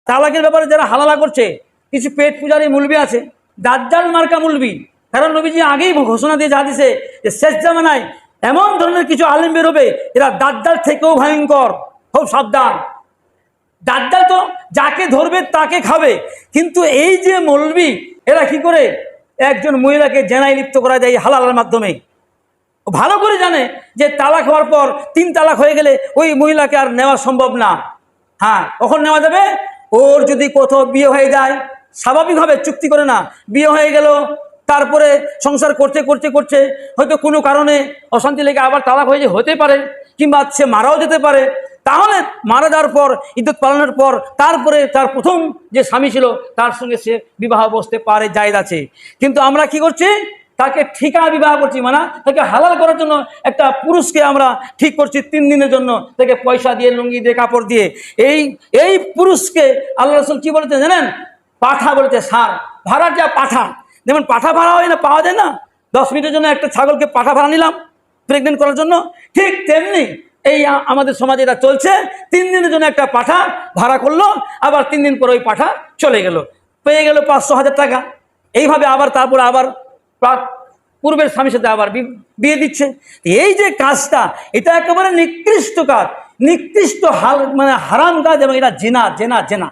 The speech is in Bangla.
তালাকের ব্যাপারে যারা হালালা করছে, কিছু পেট পূজারী মুলবি আছে, দাজ্জাল মার্কা মুলবি। কারণ নবীজি আগেই ঘোষণা দিয়ে যা দিছে যে শেষ জামানায় এমন ধরনের কিছু আলেম বেরোবে এরা দাজ্জাল থেকেও ভয়ঙ্কর, খুব সাবধান। দাজ্জাল তো যাকে ধরবে তাকে খাবে, কিন্তু এই যে মৌলবি এরা কি করে একজন মহিলাকে জেনায় লিপ্ত করা যায় হালালের মাধ্যমে। ভালো করে জানে যে তালাক হওয়ার পর 3 তালাক হয়ে গেলে ওই মহিলাকে আর নেওয়া সম্ভব না। হ্যাঁ, কখন নেওয়া যাবে? ওর যদি কোথাও বিয়ে হয়ে যায়, স্বাভাবিকভাবে চুক্তি করে না, বিয়ে হয়ে গেল, তারপরে সংসার করতে করতে করতে হয়তো কোনো কারণে অশান্তি লেগে আবার তালাক হয়ে হতে পারে, কিংবা সে মারাও যেতে পারে। তাহলে মারা যাওয়ার পর, ইদ্যত পালনের পর, তারপরে তার প্রথম যে স্বামী ছিল তার সঙ্গে সে বিবাহ বসতে পারে, জায়েজ আছে। কিন্তু আমরা কি করছি? তাকে ঠিকা বিবাহ করছি, মানে তাকে হালাল করার জন্য একটা পুরুষকে আমরা ঠিক করছি 3 দিনের জন্য, তাকে পয়সা দিয়ে, লুঙ্গি দিয়ে, কাপড় দিয়ে। এই পুরুষকে আল্লাহ রাসূল কি বলেছেন জানেন? পাঠা বলেছে, সার ভাড়া, যা পাঠা। যেমন পাঠা ভাড়া হয় না, পাওয়া যায় না, 10 মিনিটের জন্য একটা ছাগলকে পাঠা ভাড়া নিলাম প্রেগনেন্ট করার জন্য, ঠিক তেমনি এই আমাদের সমাজে এটা চলছে। 3 দিনের জন্য একটা পাঠা ভাড়া করলো, আবার 3 দিন পরে ওই পাঠা চলে গেল, পেয়ে গেল 500,000 টাকা। এইভাবে আবার তারপর আবার পূর্বের স্বামীর সাথে আবার বিয়ে দিচ্ছে। এই যে কাজটা, এটা একেবারে নিকৃষ্ট কাজ, নিকৃষ্ট মানে হারাম কাজ, এবং এটা জেনা জেনা জেনা।